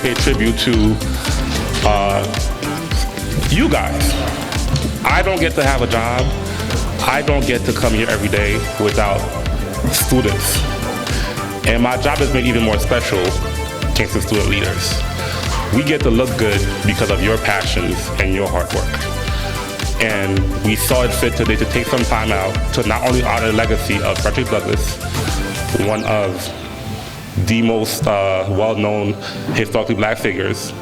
pay tribute to you guys. I don't get to have a job. I don't get to come here every day without students. And my job is made even more special thanks to student leaders. We get to look good because of your passions and your hard work. And we saw it fit today to take some time out to not only honor the legacy of Frederick Douglass, one of the most well-known historically black figures,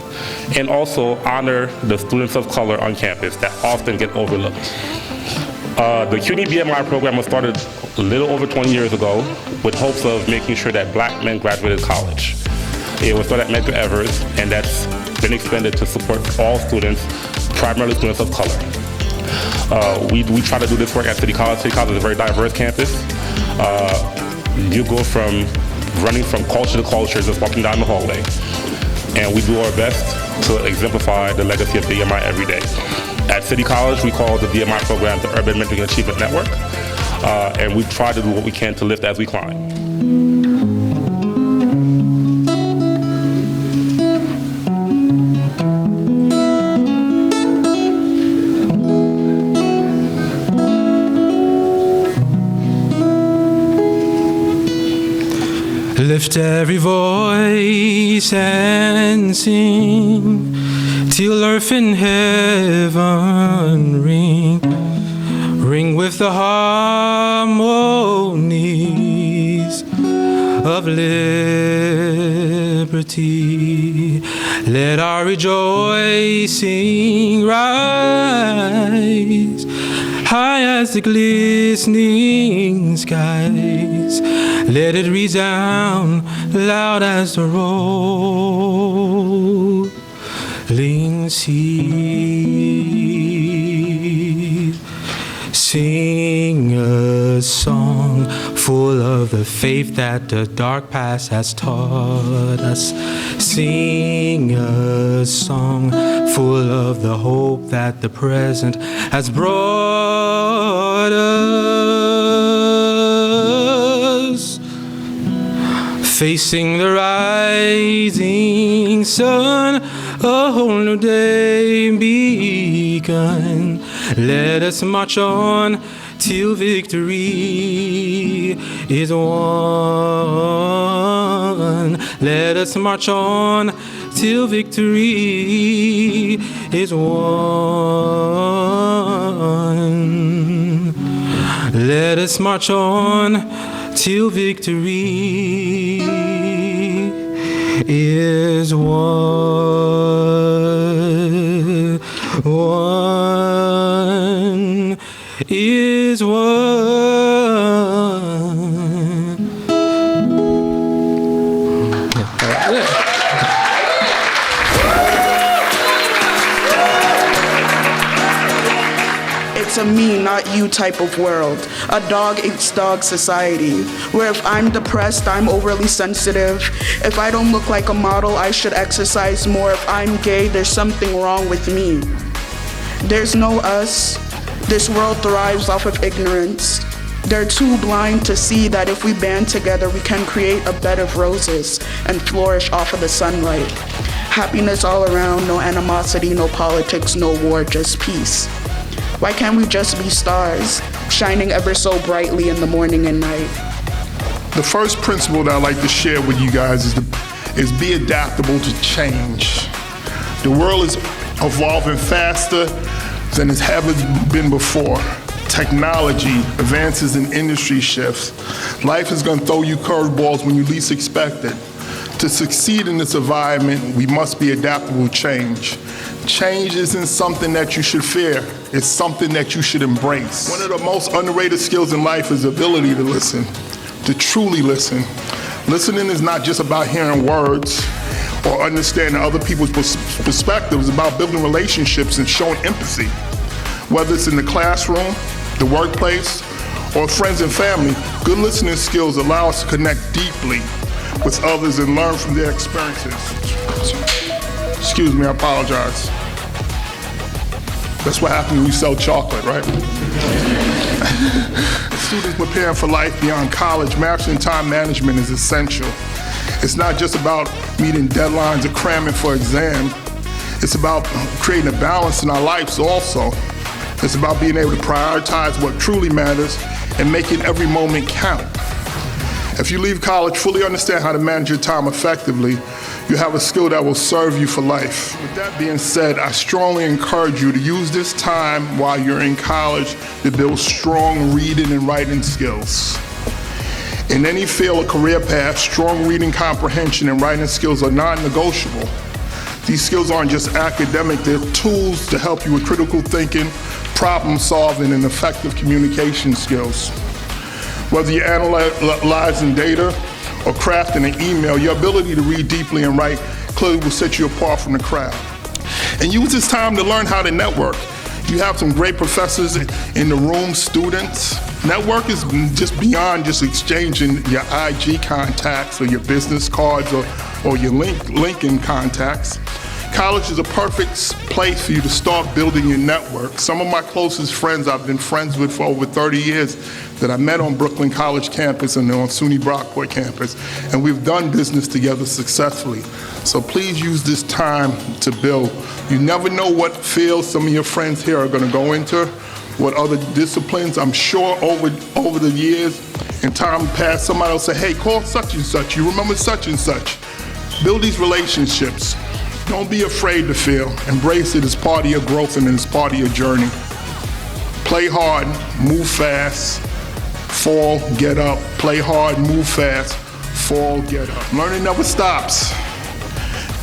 and also honor the students of color on campus that often get overlooked. The CUNY BMI program was started a little over 20 years ago with hopes of making sure that black men graduated college. It was started at Medgar Evers, and that's been expanded to support all students, primarily students of color. We try to do this work at City College. City College is a very diverse campus. You go from running from culture to culture, just walking down the hallway. And we do our best to exemplify the legacy of BMI every day. At City College, we call the BMI program the Urban Mentoring Achievement Network. And we try to do what we can to lift as we climb. Lift every voice and sing till earth and heaven ring, ring with the harmonies of liberty. Let our rejoicing rise high as the glistening skies. Let it resound loud as the rolling sea. Sing a song full of the faith that the dark past has taught us. Sing a song full of the hope that the present has brought us. Facing the rising sun, a whole new day begun. Let us march on till victory is won. Let us march on till victory is won. Let us march on till victory is won. One is one. It's a me, not you type of world. A dog eats dog society, where if I'm depressed, I'm overly sensitive. If I don't look like a model, I should exercise more. If I'm gay, there's something wrong with me. There's no us. This world thrives off of ignorance. They're too blind to see that if we band together, we can create a bed of roses and flourish off of the sunlight. Happiness all around, no animosity, no politics, no war, just peace. Why can't we just be stars, shining ever so brightly in the morning and night? The first principle that I'd like to share with you guys is be adaptable to change. The world is evolving faster than it's ever been before. Technology, advances in industry shifts. Life is going to throw you curveballs when you least expect it. To succeed in this environment, we must be adaptable to change. Change isn't something that you should fear. It's something that you should embrace. One of the most underrated skills in life is the ability to listen, to truly listen. Listening is not just about hearing words or understanding other people's perspectives. It's about building relationships and showing empathy. Whether it's in the classroom, the workplace, or friends and family, good listening skills allow us to connect deeply with others and learn from their experiences. Excuse me, I apologize. That's what happens when we sell chocolate, right? Students preparing for life beyond college, mastering time management is essential. It's not just about meeting deadlines or cramming for exams. It's about creating a balance in our lives also. It's about being able to prioritize what truly matters and making every moment count. If you leave college fully understand how to manage your time effectively, you have a skill that will serve you for life. With that being said, I strongly encourage you to use this time while you're in college to build strong reading and writing skills. In any field or career path, strong reading comprehension and writing skills are non-negotiable. These skills aren't just academic, they're tools to help you with critical thinking, problem solving, and effective communication skills. Whether you're analyzing data or crafting an email, your ability to read deeply and write clearly will set you apart from the crowd. And use this time to learn how to network. You have some great professors in the room, students. Network is just beyond just exchanging your IG contacts or your business cards or your LinkedIn contacts. College is a perfect place for you to start building your network. Some of my closest friends I've been friends with for over 30 years that I met on Brooklyn College campus and on SUNY Brockport campus, and we've done business together successfully. So please use this time to build. You never know what field some of your friends here are going to go into, what other disciplines. I'm sure over the years, in time past, somebody will say, hey, call such and such. You remember such and such. Build these relationships. Don't be afraid to fail. Embrace it as part of your growth and as part of your journey. Play hard, move fast, fall, get up. Play hard, move fast, fall, get up. Learning never stops.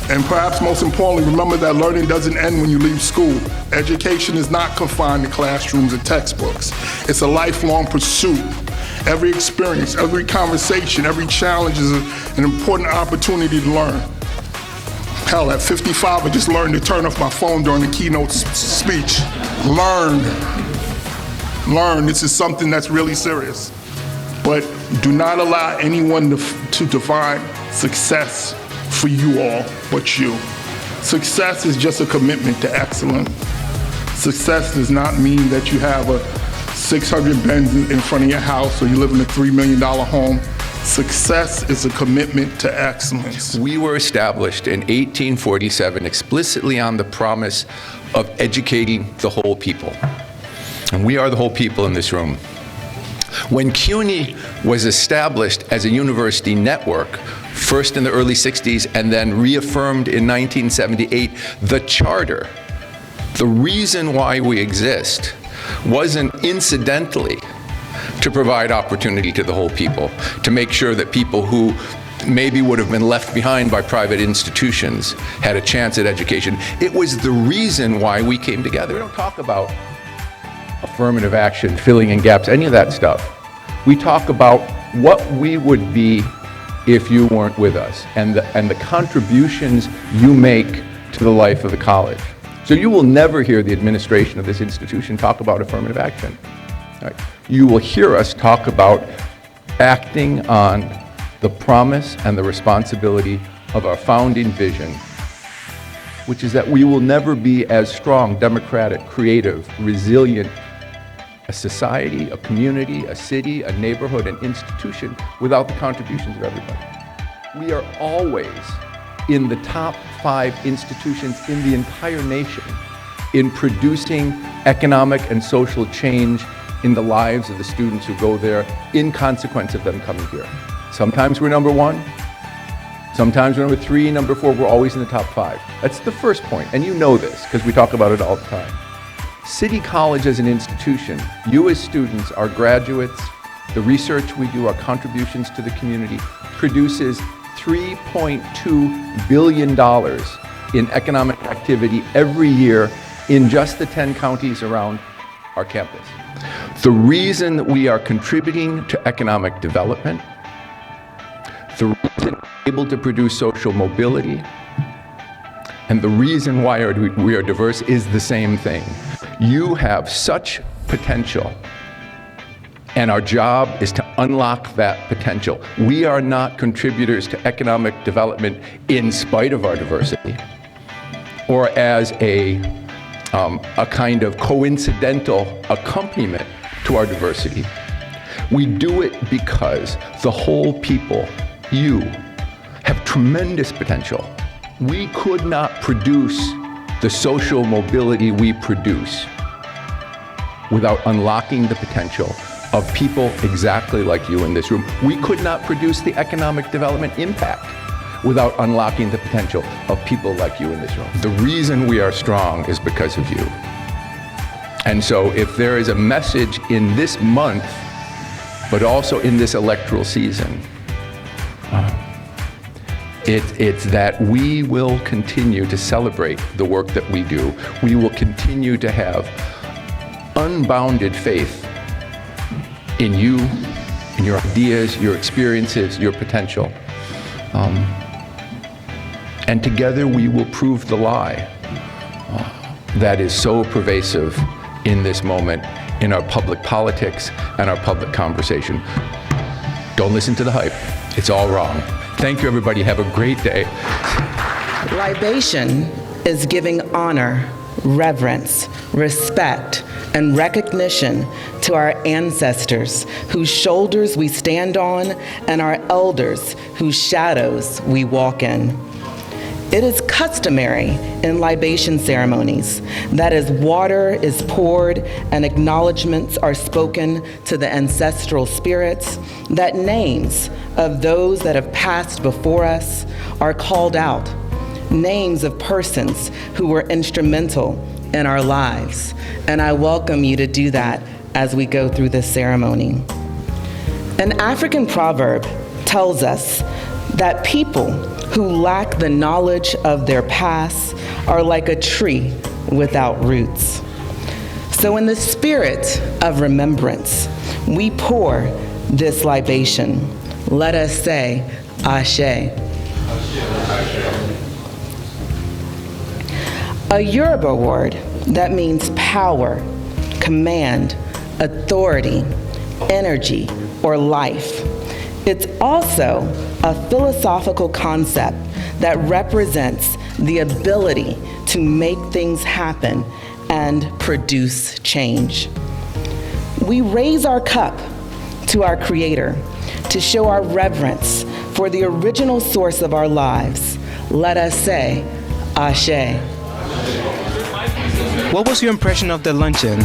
And perhaps most importantly, remember that learning doesn't end when you leave school. Education is not confined to classrooms and textbooks. It's a lifelong pursuit. Every experience, every conversation, every challenge is an important opportunity to learn. Hell, at 55, I just learned to turn off my phone during the keynote speech. Learn. This is something that's really serious. But do not allow anyone to define success for you all but you. Success is just a commitment to excellence. Success does not mean that you have a 600 Benz in front of your house or you live in a $3 million home. Success is a commitment to excellence. We were established in 1847 explicitly on the promise of educating the whole people. And we are the whole people in this room. When CUNY was established as a university network, first in the early 60s and then reaffirmed in 1978, the charter, the reason why we exist, wasn't incidentally to provide opportunity to the whole people, to make sure that people who maybe would have been left behind by private institutions had a chance at education. It was the reason why we came together. We don't talk about affirmative action, filling in gaps, any of that stuff. We talk about what we would be if you weren't with us and the contributions you make to the life of the college. So you will never hear the administration of this institution talk about affirmative action. Right? You will hear us talk about acting on the promise and the responsibility of our founding vision, which is that we will never be as strong, democratic, creative, resilient a society, a community, a city, a neighborhood, an institution without the contributions of everybody. We are always in the top 5 institutions in the entire nation in producing economic and social change in the lives of the students who go there in consequence of them coming here. Sometimes we're number 1, sometimes we're number 3, number 4, we're always in the top 5. That's the first point, and you know this because we talk about it all the time. City College as an institution, you as students, our graduates, the research we do, our contributions to the community, produces $3.2 billion in economic activity every year in just the 10 counties around our campus. The reason that we are contributing to economic development, the reason we're able to produce social mobility, and the reason why we are diverse is the same thing. You have such potential, and our job is to unlock that potential. We are not contributors to economic development in spite of our diversity, or as a kind of coincidental accompaniment to our diversity. We do it because the whole people, you, have tremendous potential. We could not produce the social mobility we produce without unlocking the potential of people exactly like you in this room. We could not produce the economic development impact without unlocking the potential of people like you in this room. The reason we are strong is because of you. And so if there is a message in this month, but also in this electoral season, it's that we will continue to celebrate the work that we do. We will continue to have unbounded faith in you, in your ideas, your experiences, your potential. And together we will prove the lie that is so pervasive in this moment in our public politics and our public conversation. Don't listen to the hype. It's all wrong. Thank you, everybody. Have a great day. Libation is giving honor, reverence, respect, and recognition to our ancestors whose shoulders we stand on and our elders whose shadows we walk in. It is customary in libation ceremonies that as water is poured and acknowledgments are spoken to the ancestral spirits, that names of those that have passed before us are called out, names of persons who were instrumental in our lives. And I welcome you to do that as we go through this ceremony. An African proverb tells us that people who lack the knowledge of their past are like a tree without roots. So in the spirit of remembrance, we pour this libation. Let us say, Ashe. A Yoruba word that means power, command, authority, energy, or life. It's also a philosophical concept that represents the ability to make things happen and produce change. We raise our cup to our Creator to show our reverence for the original source of our lives. Let us say, Ashe. What was your impression of the luncheon?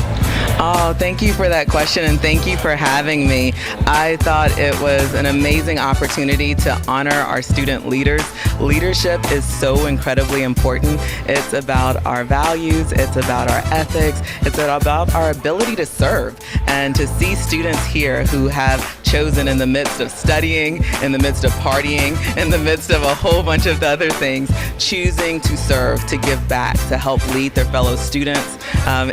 Oh, thank you for that question, and thank you for having me. I thought it was an amazing opportunity to honor our student leaders. Leadership is so incredibly important. It's about our values, it's about our ethics, it's about our ability to serve, and to see students here who have chosen in the midst of studying, in the midst of partying, in the midst of a whole bunch of other things, choosing to serve, to give back, to help lead their fellow students.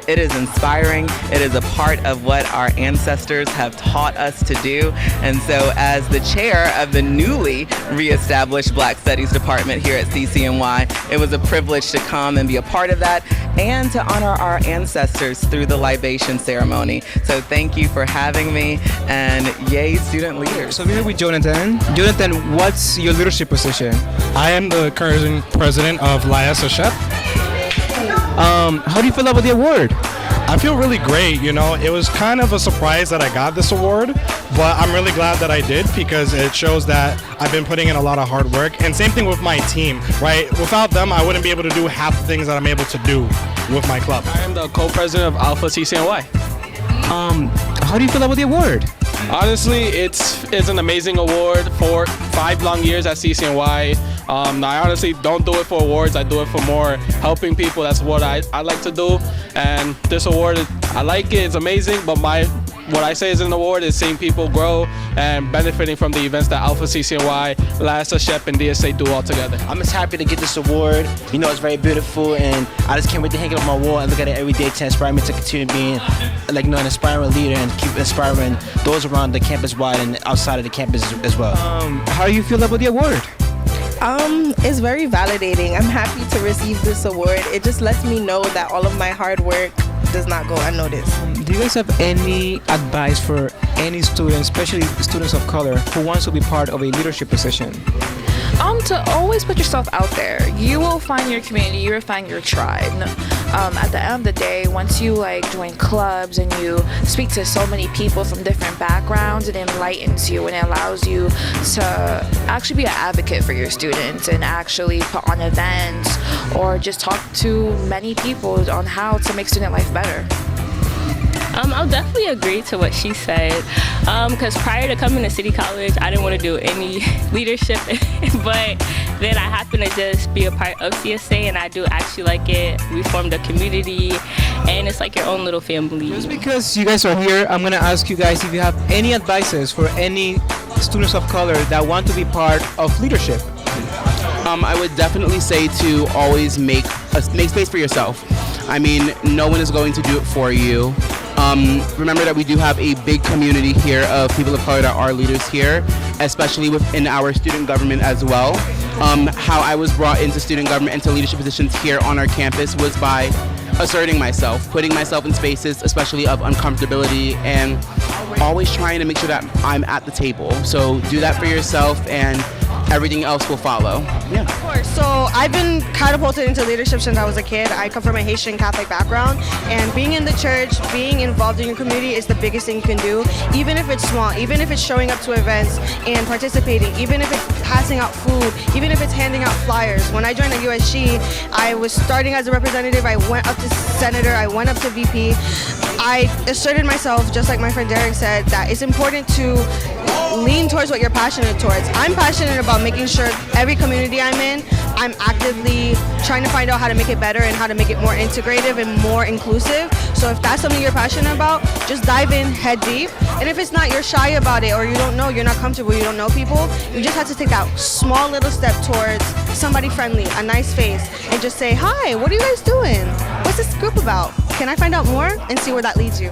It is inspiring. It is a part of what our ancestors have taught us to do. And so as the chair of the newly reestablished Black Studies Department here at CCNY, it was a privilege to come and be a part of that and to honor our ancestors through the libation ceremony. So thank you for having me, and yay, student leaders. So we're here with Jonathan. Jonathan, what's your leadership position? I am the current president of Lyessa Shep. How do you feel about the award? I feel really great, you know. It was kind of a surprise that I got this award, but I'm really glad that I did because it shows that I've been putting in a lot of hard work. And same thing with my team, right? Without them, I wouldn't be able to do half the things that I'm able to do with my club. I am the co-president of Alpha CCNY. How do you feel about the award? Honestly, it's an amazing award for 5 long years at CCNY. I honestly don't do it for awards. I do it for more helping people. That's what I like to do. And this award, I like it. It's amazing. But what I say is an award is seeing people grow and benefiting from the events that Alpha CCNY, Lyessa Shep, and DSA do all together. I'm just happy to get this award. You know, it's very beautiful, and I just can't wait to hang it on my wall and look at it every day to inspire me to continue being an inspiring leader and keep inspiring those around the campus wide and outside of the campus as well. How do you feel about the award? It's very validating. I'm happy to receive this award. It just lets me know that all of my hard work does not go unnoticed. Do you guys have any advice for any students, especially students of color, who wants to be part of a leadership position? To always put yourself out there. You will find your community, you will find your tribe. At the end of the day, once you join clubs and you speak to so many people from different backgrounds, it enlightens you and it allows you to actually be an advocate for your students and actually put on events or just talk to many people on how to make student life better. I'll definitely agree to what she said, because prior to coming to City College, I didn't want to do any leadership, but then I happened to just be a part of CSA, and I do actually like it. We formed a community, and it's like your own little family. Just because you guys are here, I'm going to ask you guys if you have any advices for any students of color that want to be part of leadership. I would definitely say to always make space for yourself. I mean, no one is going to do it for you. Remember that we do have a big community here of people of color that are leaders here, especially within our student government as well. How I was brought into student government, into leadership positions here on our campus was by asserting myself, putting myself in spaces, especially of uncomfortability, and always trying to make sure that I'm at the table. So do that for yourself and everything else will follow. Yeah. Of course. So I've been catapulted into leadership since I was a kid. I come from a Haitian Catholic background, and being in the church, being involved in your community is the biggest thing you can do, even if it's small, even if it's showing up to events and participating, even if it's passing out food, even if it's handing out flyers. When I joined the USG, I was starting as a representative, I went up to senator, I went up to VP. I asserted myself, just like my friend Derek said, that it's important to lean towards what you're passionate towards. I'm passionate about making sure every community I'm in, I'm actively trying to find out how to make it better and how to make it more integrative and more inclusive. So if that's something you're passionate about, just dive in head deep. And if it's not, you're shy about it, or you don't know, you're not comfortable, you don't know people, you just have to take that small little step towards somebody friendly, a nice face, and just say, hi, what are you guys doing? What's this group about? Can I find out more? And see where that leads you.